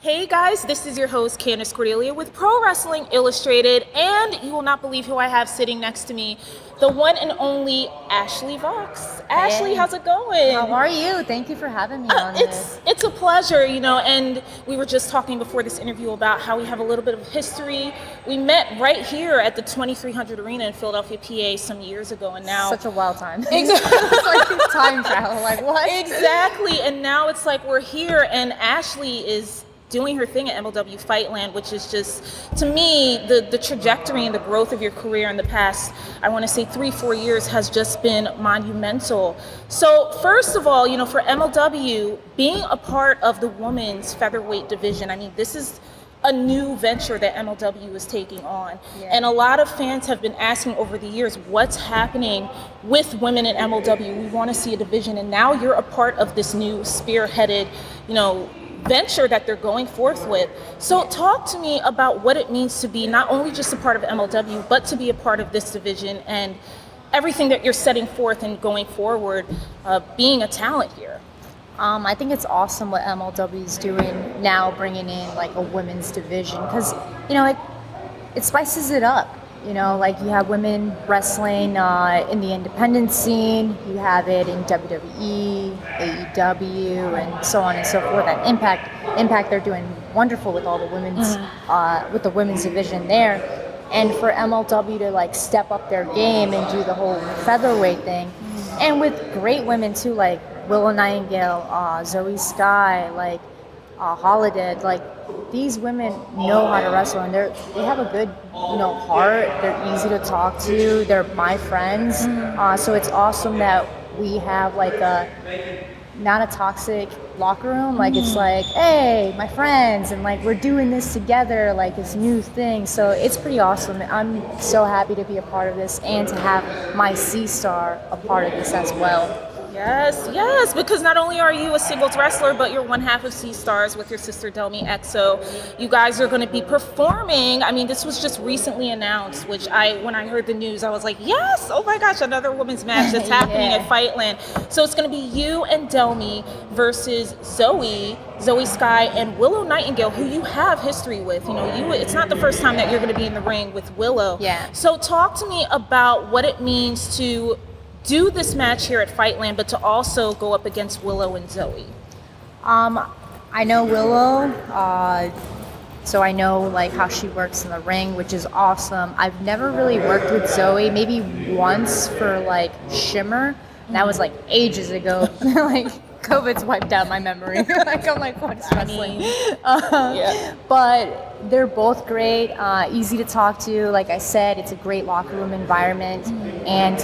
Hey guys, this is your host Candace Cordelia with Pro Wrestling Illustrated, and you will not believe who I have sitting next to me, the one and only Ashley Vox. Ashley, Hey. how's it going? How are you? Thank you for having me on this. It's a pleasure, and we were just talking before this interview about how we have a little bit of history. We met right here at the 2300 Arena in Philadelphia, PA some years ago, and now... Such a wild time. Exactly. It's like time travel, like what? Exactly, and now it's like we're here, and Ashley is doing her thing at MLW Fightland, which is just, to me, the trajectory and the growth of your career in the past, I want to say 3-4 years, has just been monumental. So first of all, for MLW, being a part of the women's featherweight division, I mean, this is a new venture that MLW is taking on. Yeah. And a lot of fans have been asking over the years, what's happening with women in MLW? We want to see a division, and now you're a part of this new spearheaded, venture that they're going forth with. So talk to me about what it means to be not only just a part of MLW, but to be a part of this division and everything that you're setting forth and going forward, being a talent here. I think it's awesome what MLW is doing now, bringing in like a women's division, because it spices it up. Like you have women wrestling in the independent scene, you have it in WWE, AEW, and so on and so forth. And Impact, they're doing wonderful with all the women's, with the women's division there. And for MLW to like step up their game and do the whole featherweight thing, and with great women too, like Willow Nightingale, Zoe Sky, like Holiday, like these women know how to wrestle, and they have a good heart. They're easy to talk to. They're my friends. So it's awesome that we have like not a toxic locker room. Like it's like, hey, my friends, and like we're doing this together, like this new thing. So it's pretty awesome. I'm so happy to be a part of this and to have my C-Star a part of this as well. Yes, because not only are you a singles wrestler, but you're one half of C-Stars with your sister Delmi Exo. You guys are going to be performing. I mean, this was just recently announced, which when I heard the news, I was like, yes, oh my gosh, another women's match that's happening at Fightland. So it's going to be you and Delmi versus Zoe Sky, and Willow Nightingale, who you have history with. It's not the first time that you're going to be in the ring with Willow. Yeah. So talk to me about what it means to do this match here at Fightland, but to also go up against Willow and Zoe. I know Willow, so I know like how she works in the ring, which is awesome. I've never really worked with Zoe, maybe once for like Shimmer. That was like ages ago. Like COVID's wiped out my memory. I'm like, what's wrestling? But they're both great, easy to talk to. Like I said, it's a great locker room environment, and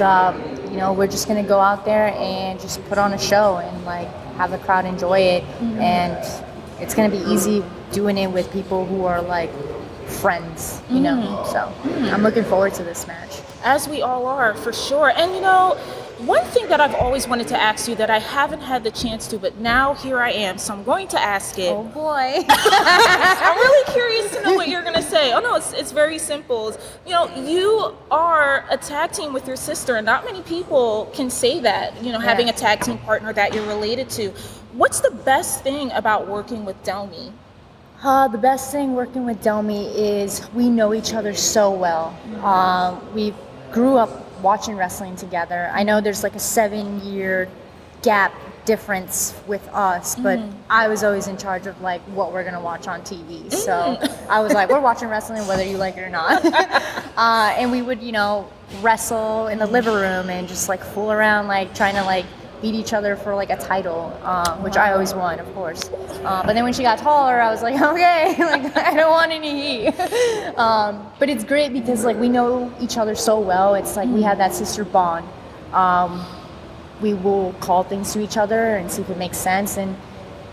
we're just gonna go out there and just put on a show and like have the crowd enjoy it, and it's gonna be easy doing it with people who are like friends, So I'm looking forward to this match. As we all are, for sure. And one thing that I've always wanted to ask you that I haven't had the chance to, but now here I am, so I'm going to ask it. Oh boy. I'm really curious to know what you're going to say. Oh no, it's very simple. You are a tag team with your sister, and not many people can say that, having a tag team partner that you're related to. What's the best thing about working with Delmi? The best thing working with Delmi is we know each other so well. We grew up watching wrestling together. I know there's like a 7-year gap difference with us, but I was always in charge of like what we're gonna watch on TV. So I was like, we're watching wrestling whether you like it or not. And we would, wrestle in the living room and just like fool around, like trying to like beat each other for like a title, which I always won, of course. But then when she got taller, I was like, okay, like I don't want any heat. But it's great because like we know each other so well. It's like we have that sister bond. We will call things to each other and see if it makes sense. And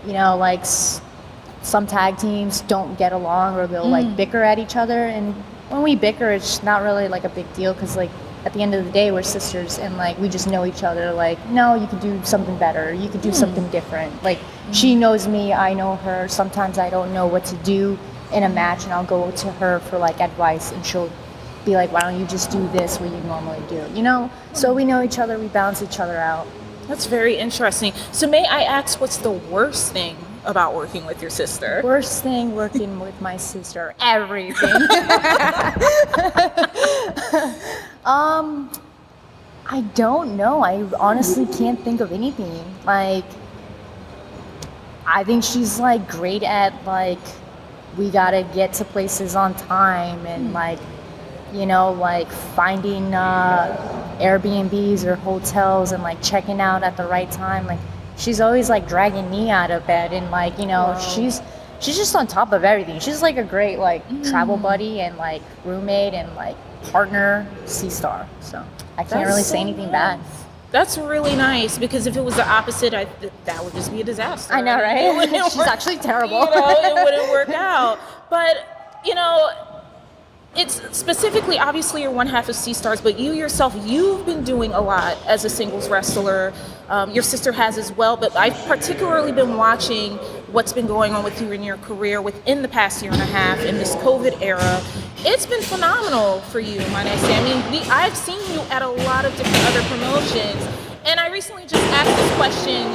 like some tag teams don't get along, or they'll like bicker at each other. And when we bicker, it's not really like a big deal, because like at the end of the day, we're sisters, and like we just know each other. Like, no, you could do something better. You could do something different. Like she knows me, I know her. Sometimes I don't know what to do in a match, and I'll go to her for like advice, and she'll be like, why don't you just do this what you normally do? So we know each other, we balance each other out. That's very interesting. So may I ask, what's the worst thing about working with your sister? Worst thing working with my sister, everything. I don't know. I honestly can't think of anything. Like, I think she's like great at like, we gotta get to places on time and like, you know, like finding Airbnbs or hotels and like checking out at the right time. Like, she's always like dragging me out of bed and like, you know, Wow. she's just on top of everything. She's like a great like travel buddy and like roommate and like partner, C-star. So I can't That's really so say anything bad. That's really nice, because if it was the opposite, that would just be a disaster. I know, It right? wouldn't She's work- actually terrible. You know, it wouldn't work out. But, you know, it's specifically, obviously, you're one half of C-Stars, but you yourself, you've been doing a lot as a singles wrestler. Your sister has as well, but I've particularly been watching what's been going on with you in your career within the past year and a half in this COVID era. It's been phenomenal for you, might I say. I mean, I've seen you at a lot of different other promotions, and I recently just asked this question.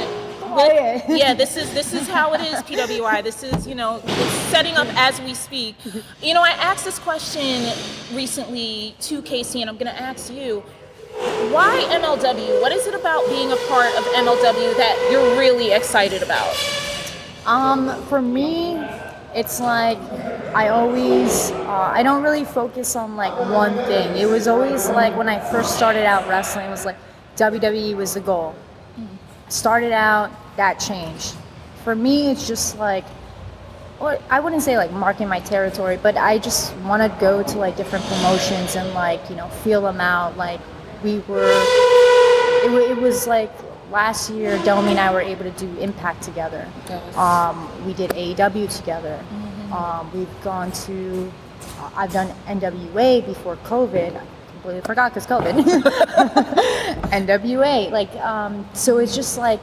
Yeah, this is how it is, PWI. This is, you know, it's setting up as we speak. You know, I asked this question recently to Casey, and I'm going to ask you, why MLW? What is it about being a part of MLW that you're really excited about? For me, it's like I always, I don't really focus on like one thing. It was always like when I first started out wrestling, it was like WWE was the goal. Started out, that changed. For me, it's just like, or I wouldn't say like marking my territory, but I just want to go to like different promotions and like, you know, feel them out. Like it was like last year, Delmi and I were able to do Impact together. Yes. We did AEW together. We've gone to, I've done NWA before COVID. I completely forgot because COVID. NWA, like, so it's just like,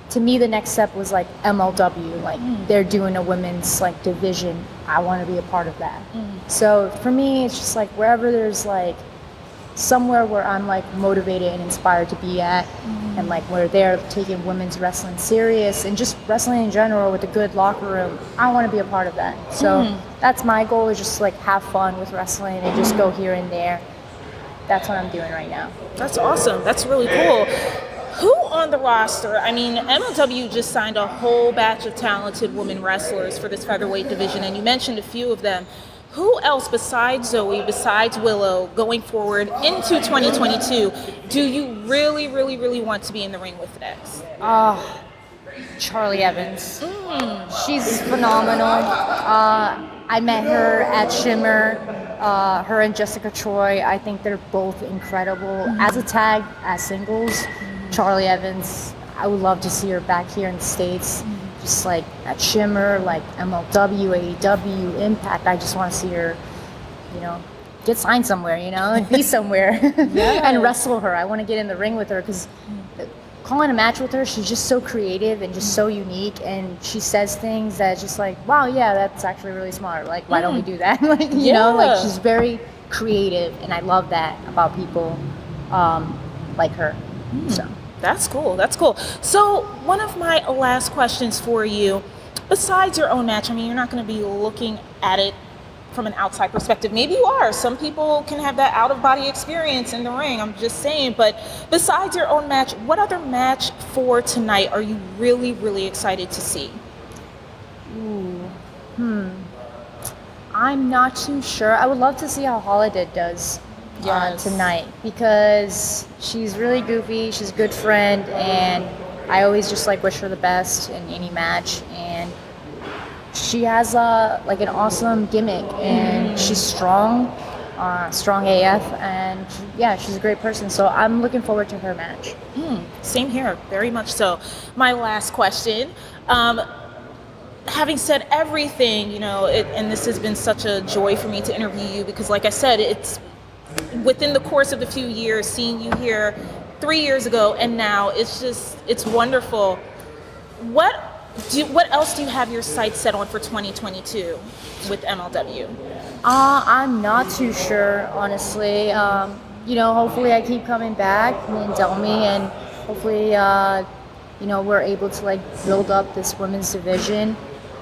to me, the next step was like MLW, like they're doing a women's like division. I want to be a part of that. So for me, it's just like wherever there's like somewhere where I'm like motivated and inspired to be at, and like where they're taking women's wrestling serious and just wrestling in general with a good locker room, I want to be a part of that. So that's my goal, is just like have fun with wrestling and just go here and there. That's what I'm doing right now. That's awesome. That's really cool. Who on the roster? I mean, MLW just signed a whole batch of talented women wrestlers for this featherweight division, and you mentioned a few of them. Who else besides Zoe, besides Willow, going forward into 2022, do you really, really, really want to be in the ring with next? Charlie Evans. She's phenomenal. I met her at Shimmer. Her and Jessica Troy, I think they're both incredible. As a tag, as singles, Charlie Evans, I would love to see her back here in the States. Just like at Shimmer, like MLW, AEW, Impact. I just want to see her, you know, get signed somewhere, you know, and be somewhere and wrestle her. I want to get in the ring with her, because calling a match with her, she's just so creative and just so unique, and she says things that just like, wow, yeah, that's actually really smart. Like, why don't we do that? Like, you know, like she's very creative, and I love that about people like her. So. That's cool. That's cool. So one of my last questions for you, besides your own match, I mean, you're not going to be looking at it from an outside perspective. Maybe you are. Some people can have that out-of-body experience in the ring. I'm just saying. But besides your own match, what other match for tonight are you really, really excited to see? I'm not too sure. I would love to see how Holiday does tonight, because she's really goofy, she's a good friend, and I always just like wish her the best in any match. And she has like an awesome gimmick, and she's strong AF, and yeah, she's a great person. So I'm looking forward to her match. Same here, very much so. My last question. Having said everything, you know, and this has been such a joy for me to interview you, because like I said, it's within the course of a few years, seeing you here 3 years ago and now, it's wonderful. What else do you have your sights set on for 2022 with MLW? I'm not too sure, honestly. You know, hopefully I keep coming back, me and Delmi, and hopefully, we're able to like build up this women's division.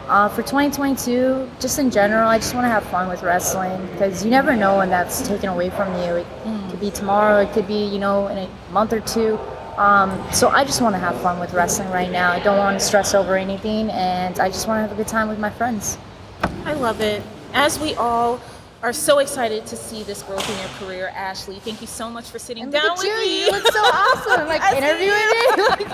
For 2022, just in general, I just want to have fun with wrestling because you never know when that's taken away from you. It could be tomorrow, it could be, in a month or two. So I just want to have fun with wrestling right now. I don't want to stress over anything, and I just want to have a good time with my friends. I love it. As we all are so excited to see this growth in your career, Ashley. Thank you so much for sitting down with me. You look so awesome. Like interviewing me.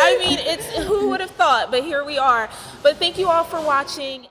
I mean, who would have thought? But here we are. But thank you all for watching.